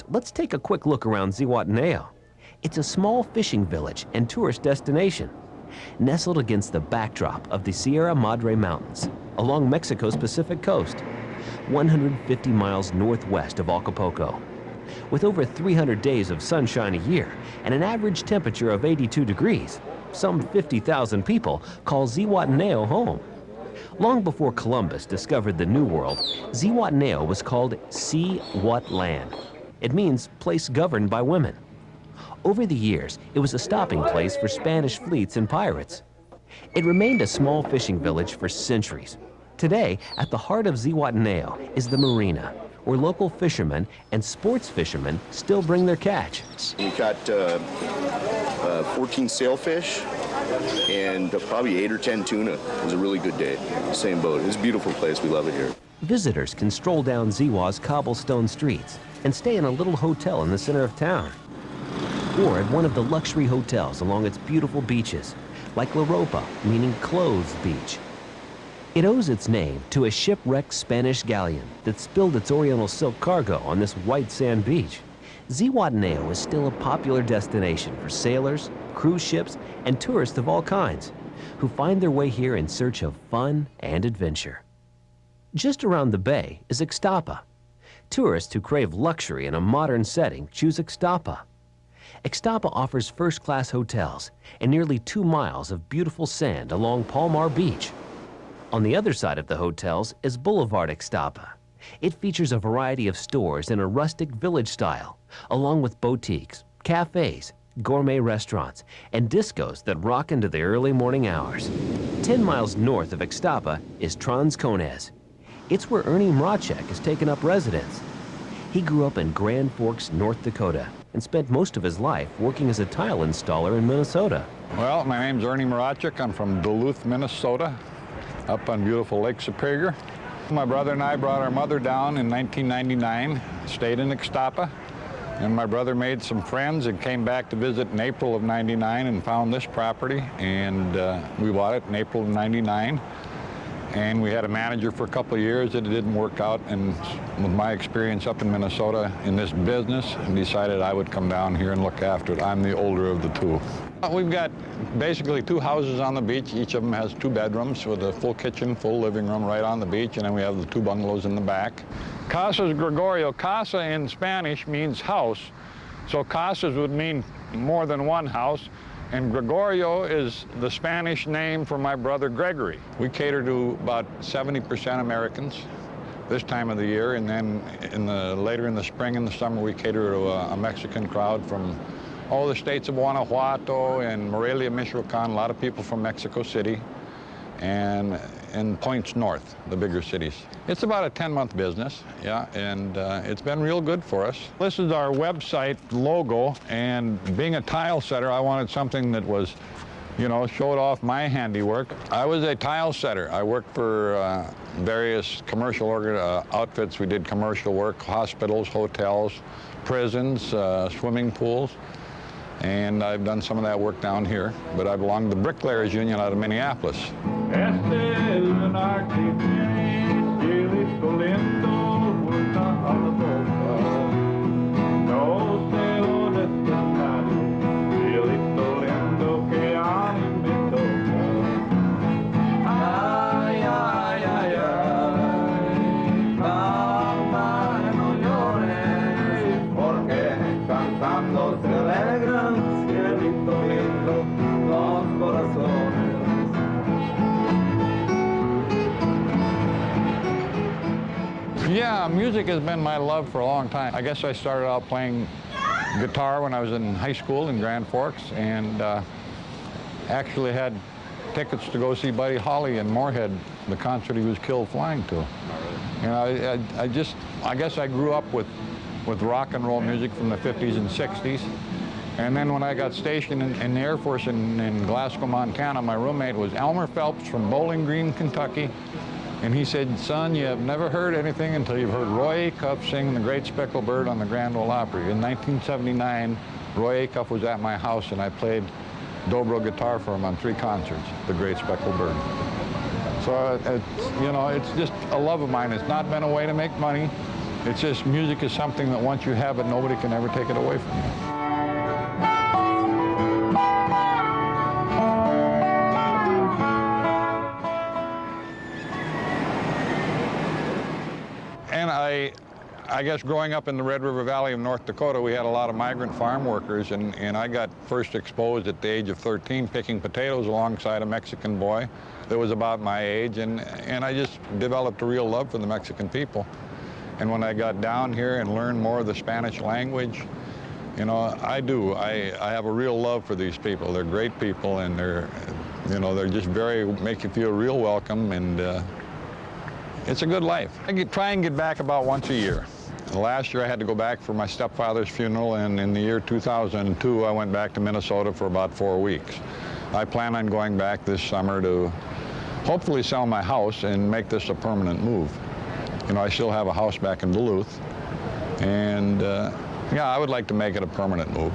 Let's take a quick look around Zihuatanejo. It's a small fishing village and tourist destination, nestled against the backdrop of the Sierra Madre Mountains along Mexico's Pacific coast, 150 miles northwest of Acapulco. With over 300 days of sunshine a year and an average temperature of 82 degrees, some 50,000 people call Zihuatanejo home. Long before Columbus discovered the New World, Zihuatanejo was called Sea-Wat-Land. It means place governed by women. Over the years, it was a stopping place for Spanish fleets and pirates. It remained a small fishing village for centuries. Today, at the heart of Zihuatanejo is the marina, where local fishermen and sports fishermen still bring their catch. We caught 14 sailfish and probably 8 or 10 tuna. It was a really good day. Same boat. It's a beautiful place. We love it here. Visitors can stroll down Zihua's cobblestone streets and stay in a little hotel in the center of town, or at one of the luxury hotels along its beautiful beaches, like La Ropa, meaning clothes beach. It owes its name to a shipwrecked Spanish galleon that spilled its oriental silk cargo on this white sand beach. Zihuatanejo is still a popular destination for sailors, cruise ships, and tourists of all kinds who find their way here in search of fun and adventure. Just around the bay is Ixtapa. Tourists who crave luxury in a modern setting choose Ixtapa. Ixtapa offers first-class hotels and nearly 2 miles of beautiful sand along Palmar Beach. On the other side of the hotels is Boulevard Ixtapa. It features a variety of stores in a rustic village style, along with boutiques, cafes, gourmet restaurants, and discos that rock into the early morning hours. 10 miles north of Ixtapa is Transcones. It's where Ernie Mrachek has taken up residence. He grew up in Grand Forks, North Dakota, and spent most of his life working as a tile installer in Minnesota. Well, my name's Ernie Mrachek. I'm from Duluth, Minnesota, up on beautiful Lake Superior. My brother and I brought our mother down in 1999, stayed in Ixtapa, and my brother made some friends and came back to visit in April of '99 and found this property, and we bought it in April of '99. And we had a manager for a couple of years that it didn't work out, and with my experience up in Minnesota in this business, I decided I would come down here and look after it. I'm the older of the two. We've got basically 2 houses on the beach. Each of them has 2 bedrooms with a full kitchen, full living room right on the beach, and then we have the 2 bungalows in the back. Casas Gregorio. Casa in Spanish means house, so casas would mean more than one house. And Gregorio is the Spanish name for my brother Gregory. We cater to about 70% Americans this time of the year, and then later in the spring and the summer we cater to a Mexican crowd from all the states of Guanajuato and Morelia, Michoacan, a lot of people from Mexico City, and points north, the bigger cities. It's about a 10-month business, yeah, and it's been real good for us. This is our website logo, and being a tile setter, I wanted something that was, you know, showed off my handiwork. I was a tile setter. I worked for various commercial outfits. We did commercial work, hospitals, hotels, prisons, swimming pools. And I've done some of that work down here, but I belong to the Bricklayers Union out of Minneapolis. Yeah, music has been my love for a long time. I guess I started out playing guitar when I was in high school in Grand Forks, and actually had tickets to go see Buddy Holly in Moorhead, the concert he was killed flying to. You know, I guess I grew up with rock and roll music from the 50s and 60s. And then when I got stationed in the Air Force in Glasgow, Montana, my roommate was Elmer Phelps from Bowling Green, Kentucky. And he said, son, you have never heard anything until you've heard Roy Acuff sing The Great Speckled Bird on the Grand Ole Opry. In 1979, Roy Acuff was at my house, and I played dobro guitar for him on 3 concerts, The Great Speckled Bird. So, you know, it's just a love of mine. It's not been a way to make money. It's just music is something that once you have it, nobody can ever take it away from you. And I guess growing up in the Red River Valley of North Dakota, we had a lot of migrant farm workers, and I got first exposed at the age of 13 picking potatoes alongside a Mexican boy that was about my age, and I just developed a real love for the Mexican people. And when I got down here and learned more of the Spanish language, you know, I have a real love for these people. They're great people, and they're just make you feel real welcome, and it's a good life. I try and get back about once a year. Last year I had to go back for my stepfather's funeral, and in the year 2002 I went back to Minnesota for about 4 weeks. I plan on going back this summer to hopefully sell my house and make this a permanent move. You know, I still have a house back in Duluth, and yeah, I would like to make it a permanent move.